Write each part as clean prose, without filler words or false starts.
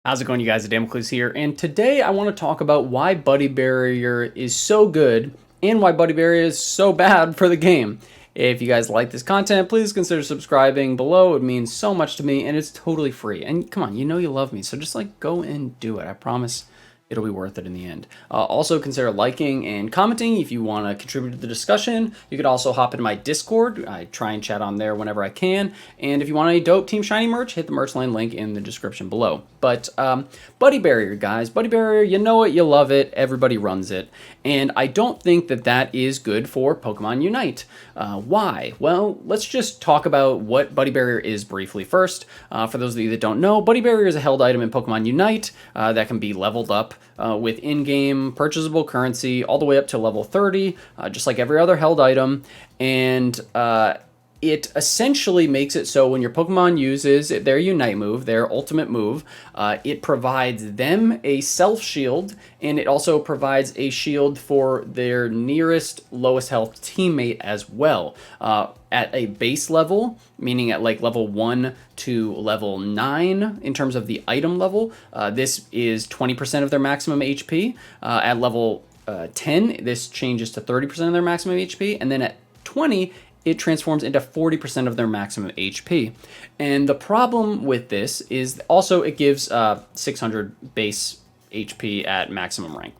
How's it going, you guys? Damocles here, and today I want to talk about why Buddy Barrier is so good and why Buddy Barrier is so bad for the game. If you guys like this content, please consider subscribing below. It means so much to me, and it's totally free. And come on, you know you love me, so just go and do it. I promise it'll be worth it in the end. Also consider liking and commenting if you want to contribute to the discussion. You could also hop into my Discord. I try and chat on there whenever I can. And if you want any dope Team Shiny merch, hit the merch line link in the description below. But Buddy Barrier, guys. Buddy Barrier, you know it, you love it, everybody runs it. And I don't think that that is good for Pokemon Unite. Why? Well, let's just talk about what Buddy Barrier is briefly first. For those of you that don't know, Buddy Barrier is a held item in Pokemon Unite that can be leveled up with in-game purchasable currency all the way up to level 30, just like every other held item. And it essentially makes it so when your Pokemon uses their Unite move, their ultimate move, it provides them a self-shield, and it also provides a shield for their nearest lowest health teammate as well. At a base level, meaning at like level 1 to level 9 in terms of the item level, this is 20% of their maximum HP. At level 10, this changes to 30% of their maximum HP, and then at 20, it transforms into 40% of their maximum HP. And the problem with this is also it gives 600 base HP at maximum rank.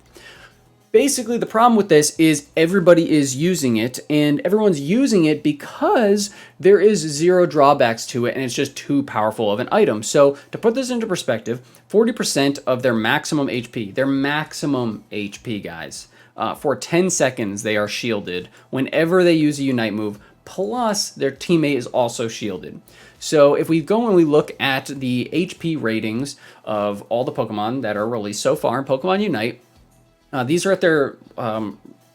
Basically, the problem with this is everybody is using it, and everyone's using it because there is zero drawbacks to it, and it's just too powerful of an item. So to put this into perspective, 40% of their maximum HP, guys, for 10 seconds they are shielded whenever they use a Unite move, plus their teammate is also shielded. So if we go and we look at the HP ratings of all the Pokemon that are released so far in Pokemon Unite, these are at their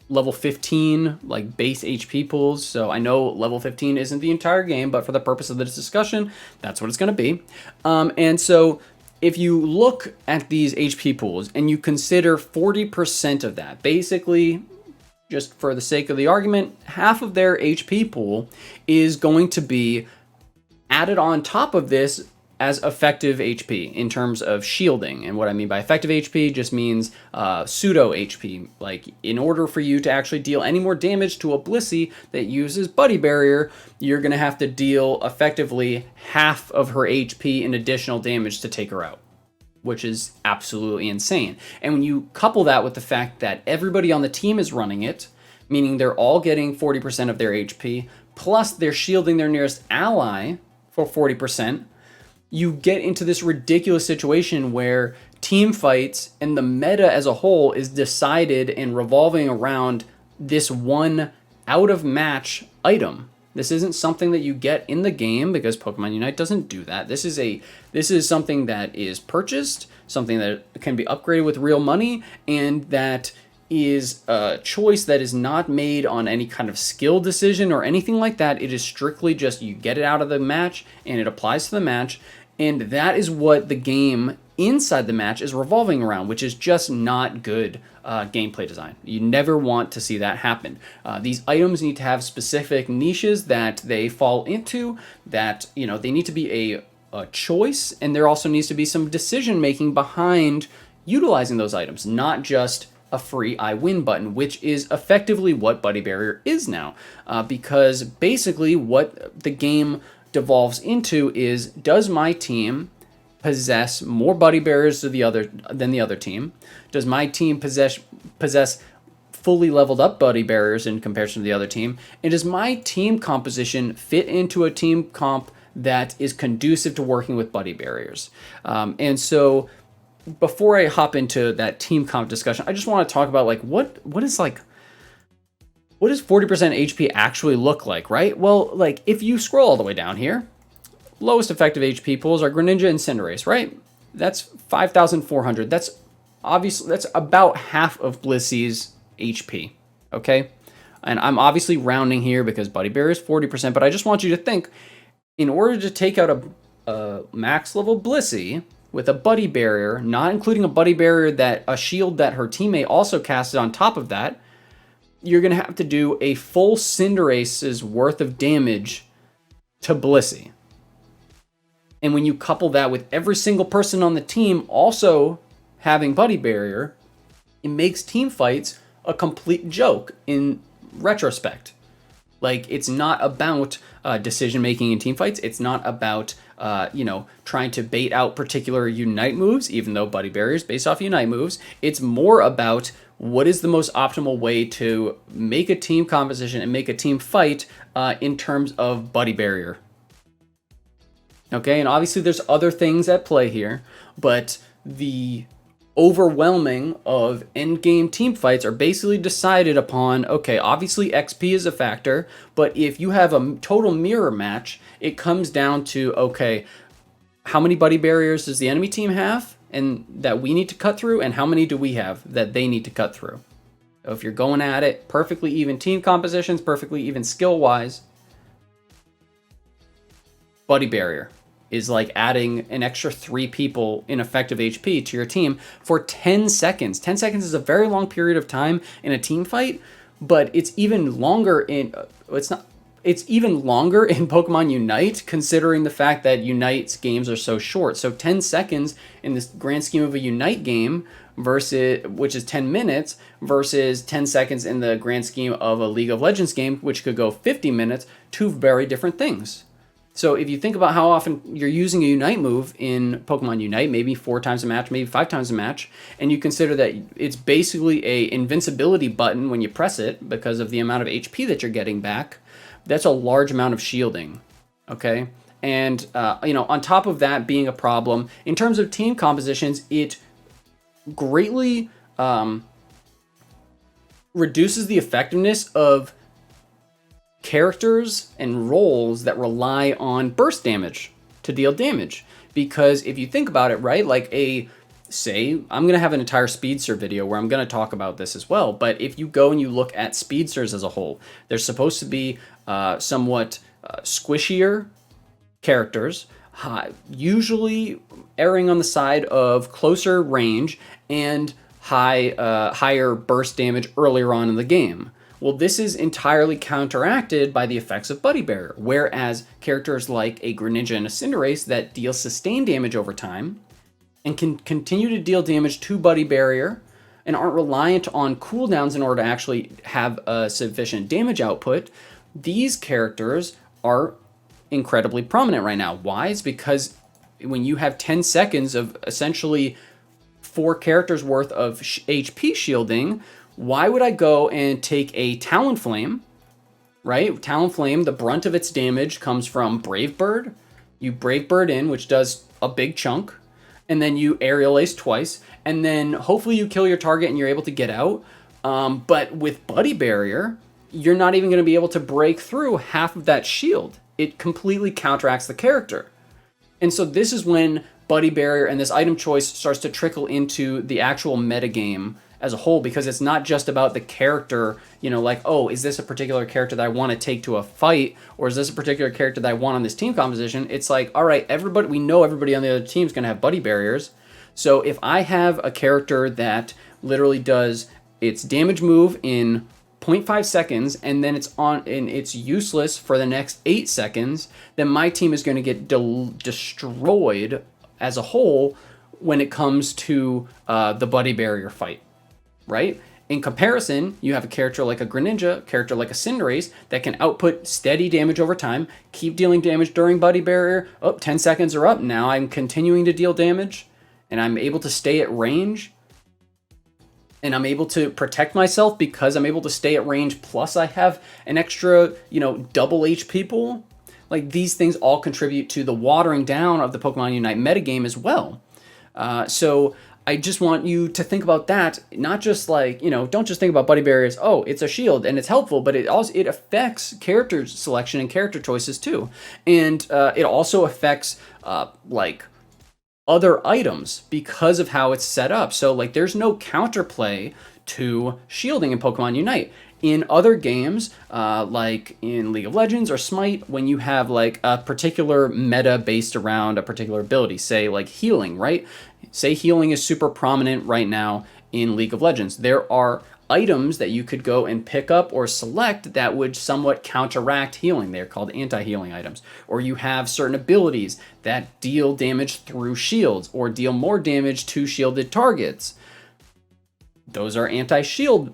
level 15 like base HP pools. So I know level 15 isn't the entire game, but for the purpose of this discussion, that's what it's going to be. And so if you look at these HP pools and you consider 40% of that, basically, just for the sake of the argument, half of their HP pool is going to be added on top of this as effective HP in terms of shielding. And what I mean by effective HP just means pseudo HP. Like, in order for you to actually deal any more damage to a Blissey that uses Buddy Barrier, you're going to have to deal effectively half of her HP in additional damage to take her out, which is absolutely insane. And when you couple that with the fact that everybody on the team is running it, meaning they're all getting 40% of their HP, plus they're shielding their nearest ally for 40%, you get into this ridiculous situation where team fights and the meta as a whole is decided and revolving around this one out-of-match item. This isn't something that you get in the game because Pokemon Unite doesn't do that. This is something that is purchased, something that can be upgraded with real money, and that is a choice that is not made on any kind of skill decision or anything like that. It is strictly just you get it out of the match and it applies to the match, and that is what the game inside the match is revolving around, which is just not good gameplay design. You never want to see that happen. These items need to have specific niches that they fall into, that, you know, they need to be a choice, and there also needs to be some decision making behind utilizing those items, not just a free I win button, which is effectively what Buddy Barrier is now. Because basically what the game devolves into is, does my team possess more Buddy Barriers than the other team? Does my team possess fully leveled up Buddy Barriers in comparison to the other team? And does my team composition fit into a team comp that is conducive to working with Buddy Barriers? And so before I hop into that team comp discussion, I just want to talk about what does 40% HP actually look like, right? Well, like, if you scroll all the way down here, lowest effective HP pools are Greninja and Cinderace, right? That's 5,400. That's about half of Blissey's HP, okay? And I'm obviously rounding here because Buddy Barrier is 40%, but I just want you to think, in order to take out a max level Blissey with a Buddy Barrier, not including a shield that her teammate also casted on top of that, you're going to have to do a full Cinderace's worth of damage to Blissey. And when you couple that with every single person on the team also having buddy barrier, it makes team fights a complete joke in retrospect. Like, it's not about decision making in team fights. It's not about trying to bait out particular unite moves, even though buddy barrier is based off unite moves. It's more about what is the most optimal way to make a team composition and make a team fight in terms of buddy barrier. Okay, and obviously there's other things at play here, but the overwhelming of endgame team fights are basically decided upon, okay, obviously XP is a factor, but if you have a total mirror match, it comes down to, okay, how many buddy barriers does the enemy team have and that we need to cut through, and how many do we have that they need to cut through? So if you're going at it, perfectly even team compositions, perfectly even skill-wise, buddy barrier is like adding an extra 3 people in effective HP to your team for 10 seconds. 10 seconds is a very long period of time in a team fight, but it's even longer in it's even longer in Pokemon Unite, considering the fact that Unite's games are so short. So 10 seconds in this grand scheme of a Unite game versus, which is 10 minutes, versus 10 seconds in the grand scheme of a League of Legends game, which could go 50 minutes, two very different things. So if you think about how often you're using a Unite move in Pokemon Unite, maybe 4 times a match, maybe 5 times a match, and you consider that it's basically a invincibility button when you press it because of the amount of HP that you're getting back, that's a large amount of shielding, okay? And, on top of that being a problem, in terms of team compositions, it greatly reduces the effectiveness of characters and roles that rely on burst damage to deal damage. Because if you think about it, right, like say, I'm going to have an entire speedster video where I'm going to talk about this as well, but if you go and you look at speedsters as a whole, they're supposed to be somewhat squishier characters, usually erring on the side of closer range and higher burst damage earlier on in the game. Well, this is entirely counteracted by the effects of buddy barrier, whereas characters like a Greninja and a Cinderace that deal sustained damage over time and can continue to deal damage to buddy barrier and aren't reliant on cooldowns in order to actually have a sufficient damage output, these characters are incredibly prominent right now. Why? It's because when you have 10 seconds of essentially 4 characters worth of HP shielding, why would I go and take a Talonflame, right? Talonflame, the brunt of its damage comes from Brave Bird. You Brave Bird in, which does a big chunk, and then you Aerial Ace twice, and then hopefully you kill your target and you're able to get out. But with Buddy Barrier, you're not even going to be able to break through half of that shield. It completely counteracts the character. And so this is when Buddy Barrier and this item choice starts to trickle into the actual metagame as a whole, because it's not just about the character, like, oh, is this a particular character that I want to take to a fight, or is this a particular character that I want on this team composition? It's like, all right, we know everybody on the other team is going to have buddy barriers. So if I have a character that literally does its damage move in 0.5 seconds and then it's useless for the next 8 seconds, then my team is going to get destroyed as a whole when it comes to the buddy barrier fight. Right? In comparison, you have a character like a Greninja, a character like a Cinderace that can output steady damage over time, keep dealing damage during buddy barrier. 10 seconds are up. Now I'm continuing to deal damage, and I'm able to stay at range, and I'm able to protect myself because I'm able to stay at range, plus I have an extra, double HP pool. Like, these things all contribute to the watering down of the Pokemon Unite metagame as well. So I just want you to think about that, not just like, don't just think about buddy barriers, oh, it's a shield and it's helpful, but it affects character selection and character choices too. And it also affects like other items because of how it's set up. So like there's no counterplay to shielding in Pokemon Unite. In other games, like in League of Legends or Smite, when you have like a particular meta based around a particular ability, say like healing, right? Say healing is super prominent right now in League of Legends. There are items that you could go and pick up or select that would somewhat counteract healing. They're called anti-healing items. Or you have certain abilities that deal damage through shields or deal more damage to shielded targets. Those are anti-shield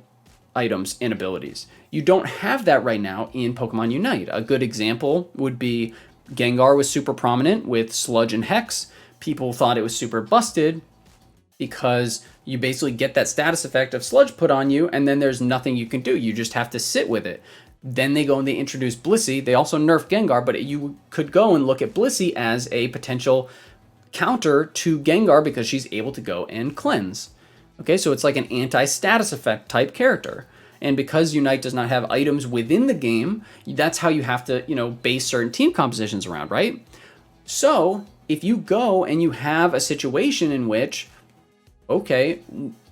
items and abilities. You don't have that right now in Pokemon Unite. A good example would be Gengar was super prominent with Sludge and Hex. People thought it was super busted because you basically get that status effect of Sludge put on you, and then there's nothing you can do. You just have to sit with it. Then they go and they introduce Blissey. They also nerf Gengar, but you could go and look at Blissey as a potential counter to Gengar because she's able to go and cleanse. Okay, so it's like an anti-status effect type character. And because Unite does not have items within the game, that's how you have to, base certain team compositions around, right? So if you go and you have a situation in which, okay,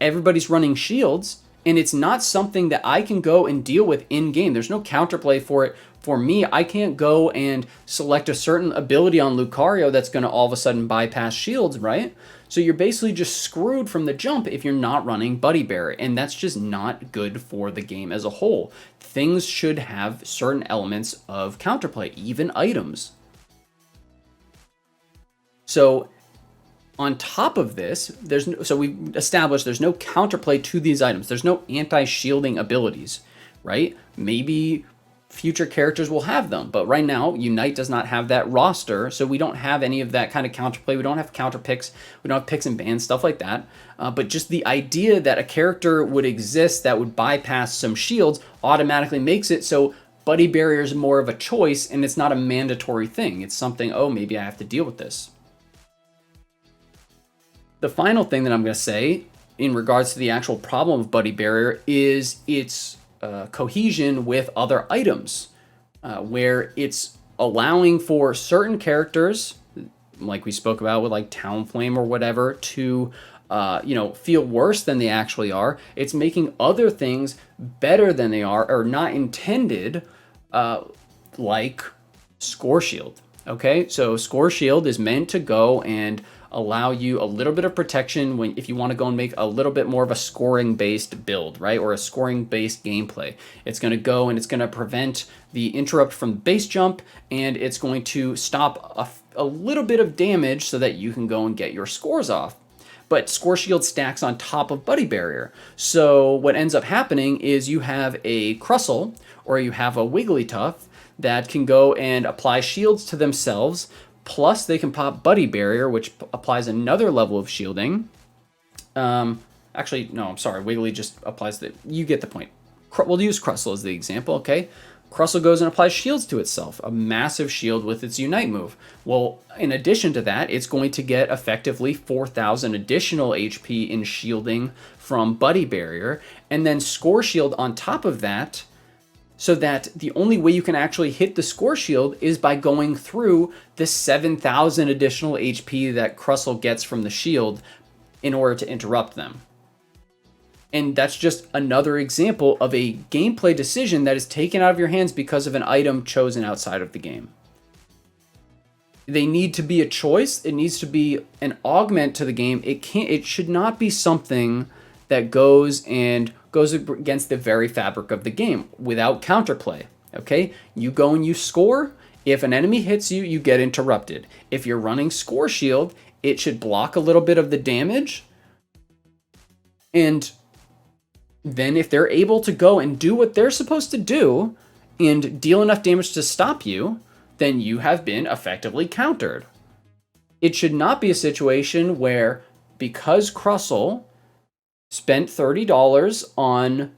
everybody's running shields, and it's not something that I can go and deal with in-game. There's no counterplay for it. For me, I can't go and select a certain ability on Lucario that's going to all of a sudden bypass shields, right? So you're basically just screwed from the jump if you're not running Buddy Bear, and that's just not good for the game as a whole. Things should have certain elements of counterplay, even items. So on top of this, so we established there's no counterplay to these items. There's no anti-shielding abilities, right? Maybe future characters will have them, but right now Unite does not have that roster, so we don't have any of that kind of counterplay. We don't have counter picks. We don't have picks and bans, stuff like that. But just the idea that a character would exist that would bypass some shields automatically makes it so Buddy Barrier is more of a choice, and it's not a mandatory thing. It's something, oh, maybe I have to deal with this. The final thing that I'm going to say in regards to the actual problem of Buddy Barrier is its cohesion with other items, where it's allowing for certain characters, like we spoke about with like Talonflame or whatever, to feel worse than they actually are. It's making other things better than they are or not intended, like Score Shield. Okay, so Score Shield is meant to go and allow you a little bit of protection if you want to go and make a little bit more of a scoring based build, right? Or a scoring based gameplay. It's going to go and it's going to prevent the interrupt from base jump, and it's going to stop a little bit of damage so that you can go and get your scores off. But Score Shield stacks on top of Buddy Barrier. So what ends up happening is you have a Crustle or you have a Wigglytuff that can go and apply shields to themselves. Plus, they can pop Buddy Barrier, which applies another level of shielding. Actually, no, I'm sorry. Wiggly just applies you get the point. We'll use Crustle as the example, okay? Crustle goes and applies shields to itself, a massive shield with its Unite move. Well, in addition to that, it's going to get effectively 4,000 additional HP in shielding from Buddy Barrier, and then Score Shield on top of that, so that the only way you can actually hit the Score Shield is by going through the 7,000 additional HP that Crustle gets from the shield in order to interrupt them. And that's just another example of a gameplay decision that is taken out of your hands because of an item chosen outside of the game. They need to be a choice. It needs to be an augment to the game. It should not be something that goes against the very fabric of the game without counterplay. Okay? You go and you score. If an enemy hits you, you get interrupted. If you're running Score Shield, it should block a little bit of the damage. And then if they're able to go and do what they're supposed to do and deal enough damage to stop you, then you have been effectively countered. It should not be a situation where, because Crustle spent $30 on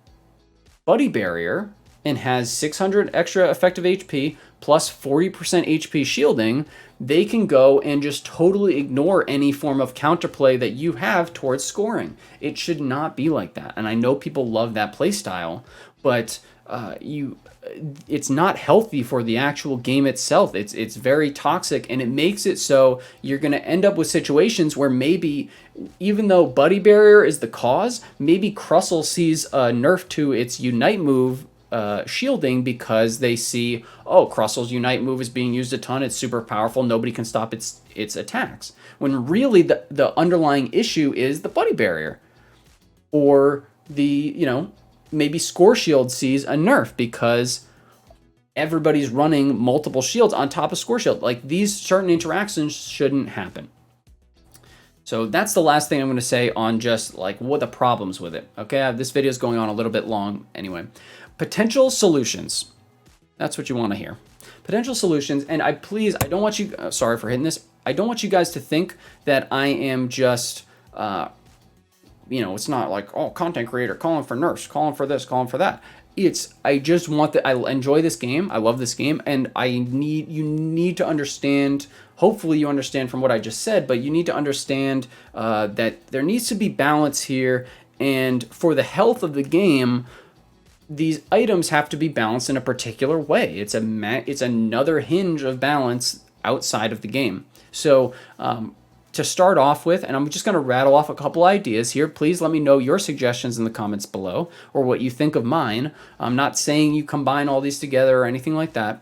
Buddy Barrier and has 600 extra effective HP plus 40% HP shielding, they can go and just totally ignore any form of counterplay that you have towards scoring. It should not be like that. And I know people love that playstyle, but it's not healthy for the actual game itself. It's very toxic, and it makes it so you're going to end up with situations where maybe, even though Buddy Barrier is the cause, maybe Crustle sees a nerf to its Unite move shielding because they see, oh, Crussle's Unite move is being used a ton, it's super powerful, nobody can stop its attacks. When really the underlying issue is the Buddy Barrier. Or the, maybe Score Shield sees a nerf because everybody's running multiple shields on top of Score Shield. Like, these certain interactions shouldn't happen. So that's the last thing I'm going to say on just like what the problems with it. Okay, this video is going on a little bit long anyway. Potential solutions. That's what you want to hear. Potential solutions. And I don't want you, sorry for hitting this. I don't want you guys to think that I am just, it's not like, oh, content creator calling for nerfs, calling for this, calling for that. I just want that. I enjoy this game. I love this game, and you need to understand. Hopefully, you understand from what I just said, but you need to understand that there needs to be balance here, and for the health of the game, these items have to be balanced in a particular way. It's another hinge of balance outside of the game. So, to start off with, and I'm just going to rattle off a couple ideas here. Please let me know your suggestions in the comments below, or what you think of mine. I'm not saying you combine all these together or anything like that,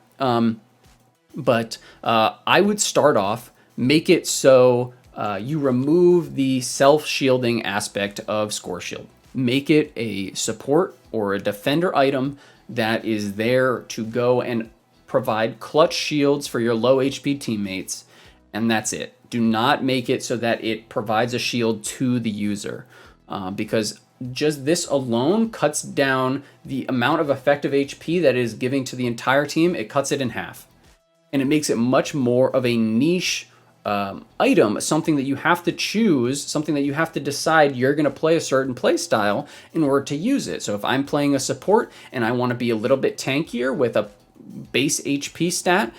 but I would start off, make it so you remove the self-shielding aspect of Score Shield. Make it a support or a defender item that is there to go and provide clutch shields for your low HP teammates, and that's it. Do not make it so that it provides a shield to the user, because just this alone cuts down the amount of effective HP that it is giving to the entire team. It cuts it in half, and it makes it much more of a niche item, something that you have to choose, something that you have to decide you're going to play a certain play style in order to use it. So if I'm playing a support and I want to be a little bit tankier with a base HP stat,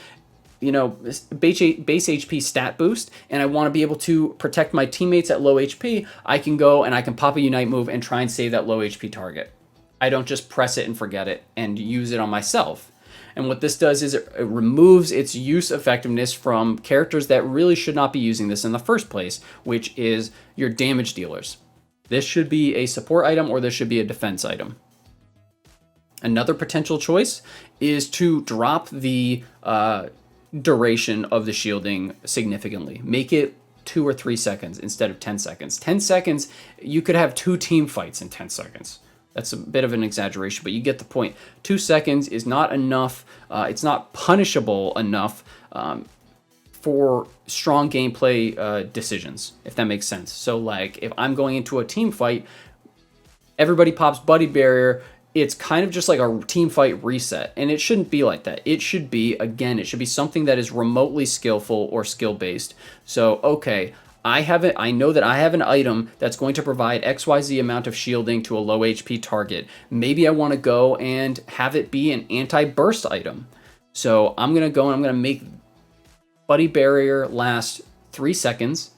base HP stat boost, and I want to be able to protect my teammates at low HP, I can go and I can pop a Unite move and try and save that low HP target. I don't just press it and forget it and use it on myself. And what this does is it removes its use effectiveness from characters that really should not be using this in the first place, which is your damage dealers. This should be a support item, or this should be a defense item. Another potential choice is to drop the duration of the shielding significantly. Make it 2 or 3 seconds instead of 10 seconds. 10 seconds, you could have 2 team fights in 10 seconds. That's a bit of an exaggeration, but you get the point. 2 seconds is not enough. It's not punishable enough for strong gameplay decisions, if that makes sense. So, like, if I'm going into a team fight, everybody pops Buddy Barrier, it's kind of just like a team fight reset, and it shouldn't be like that. It should be, again, it should be something that is remotely skillful or skill-based. So, okay, I know that I have an item that's going to provide XYZ amount of shielding to a low HP target. Maybe I want to go and have it be an anti-burst item. So I'm going to go and I'm going to make Buddy Barrier last 3 seconds.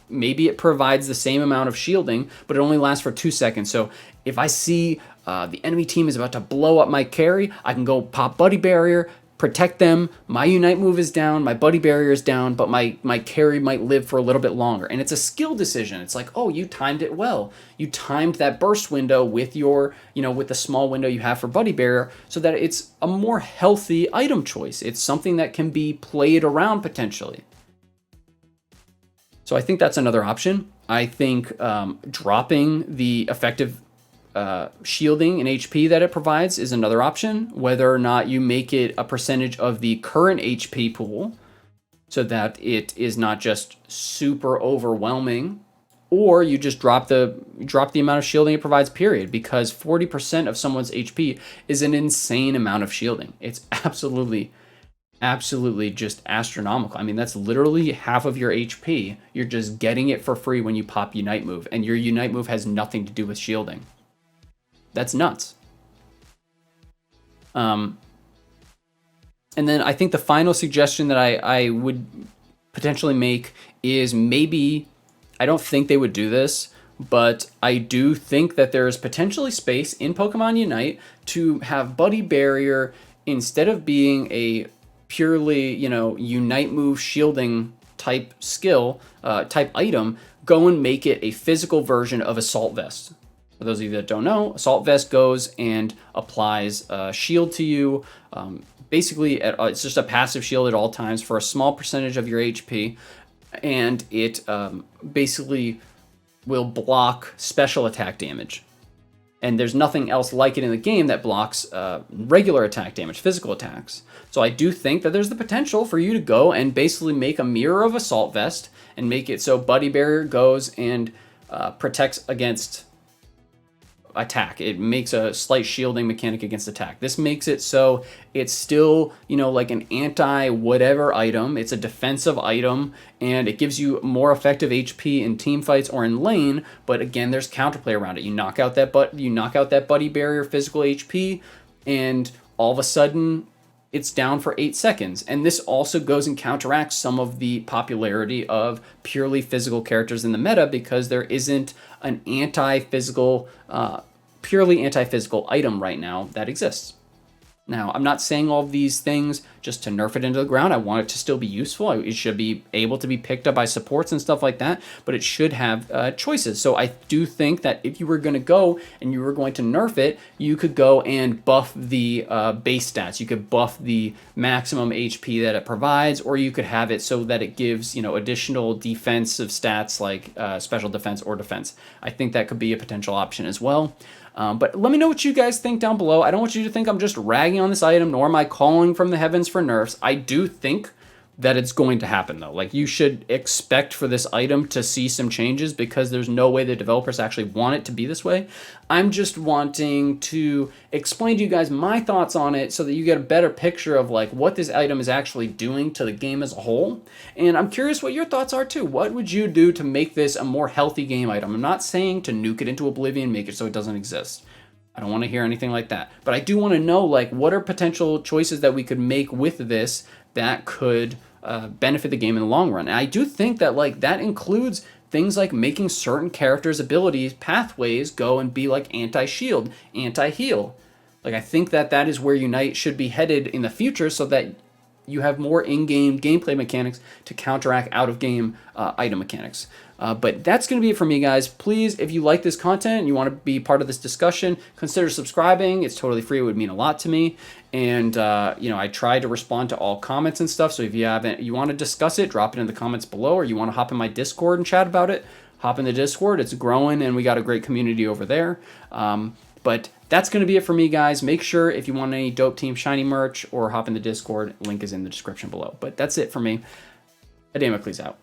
Maybe it provides the same amount of shielding, but it only lasts for 2 seconds. So if I see the enemy team is about to blow up my carry, I can go pop Buddy Barrier, protect them. My Unite move is down, my Buddy Barrier is down, but my carry might live for a little bit longer. And it's a skill decision. It's like, oh, you timed it well. You timed that burst window with your, with the small window you have for Buddy Barrier, so that it's a more healthy item choice. It's something that can be played around potentially. So I think that's another option. I think dropping the effective shielding and HP that it provides is another option. Whether or not you make it a percentage of the current HP pool so that it is not just super overwhelming, or you just drop the amount of shielding it provides, period, because 40% of someone's HP is an insane amount of shielding. It's absolutely just astronomical. I mean, that's literally half of your HP. You're just getting it for free when you pop Unite move, and your Unite move has nothing to do with shielding. That's nuts. And then I think the final suggestion that I would potentially make is, maybe, I don't think they would do this, but I do think that there is potentially space in Pokemon Unite to have Buddy Barrier, instead of being a purely, Unite move shielding type skill, type item, go and make it a physical version of Assault Vest. For those of you that don't know, Assault Vest goes and applies a shield to you. Basically, it's just a passive shield at all times for a small percentage of your HP, and it basically will block special attack damage. And there's nothing else like it in the game that blocks regular attack damage, physical attacks. So I do think that there's the potential for you to go and basically make a mirror of Assault Vest and make it so Buddy Barrier goes and protects against attack. It makes a slight shielding mechanic against attack. This makes it so it's still, like an anti-whatever item. It's a defensive item, and it gives you more effective HP in team fights or in lane, but again, there's counterplay around it. You knock out that Buddy Barrier physical HP, and all of a sudden, it's down for 8 seconds. And this also goes and counteracts some of the popularity of purely physical characters in the meta, because there isn't an purely anti-physical item right now that exists. Now, I'm not saying all of these things just to nerf it into the ground. I want it to still be useful. It should be able to be picked up by supports and stuff like that, but it should have choices. So I do think that if you were going to go and you were going to nerf it, you could go and buff the base stats. You could buff the maximum HP that it provides, or you could have it so that it gives, additional defensive stats like special defense or defense. I think that could be a potential option as well. But let me know what you guys think down below. I don't want you to think I'm just ragging on this item, nor am I calling from the heavens for nerfs. I do think that it's going to happen, though. Like, you should expect for this item to see some changes, because there's no way the developers actually want it to be this way. I'm just wanting to explain to you guys my thoughts on it so that you get a better picture of like what this item is actually doing to the game as a whole. And I'm curious what your thoughts are too. What would you do to make this a more healthy game item? I'm not saying to nuke it into oblivion, make it so it doesn't exist. I don't want to hear anything like that. But I do want to know, like, what are potential choices that we could make with this that could benefit the game in the long run. And I do think that, like, that includes things like making certain characters' abilities, pathways, go and be like anti-shield, anti-heal. Like, I think that that is where Unite should be headed in the future, so that you have more in-game gameplay mechanics to counteract out-of-game item mechanics. But that's going to be it for me, guys. Please, if you like this content and you want to be part of this discussion, consider subscribing. It's totally free. It would mean a lot to me. And, I try to respond to all comments and stuff. So if you want to discuss it, drop it in the comments below, or you want to hop in my Discord and chat about it, hop in the Discord. It's growing, and we got a great community over there. But that's going to be it for me, guys. Make sure if you want any dope Team Shiny merch, or hop in the Discord, link is in the description below. But that's it for me. Adamocles out.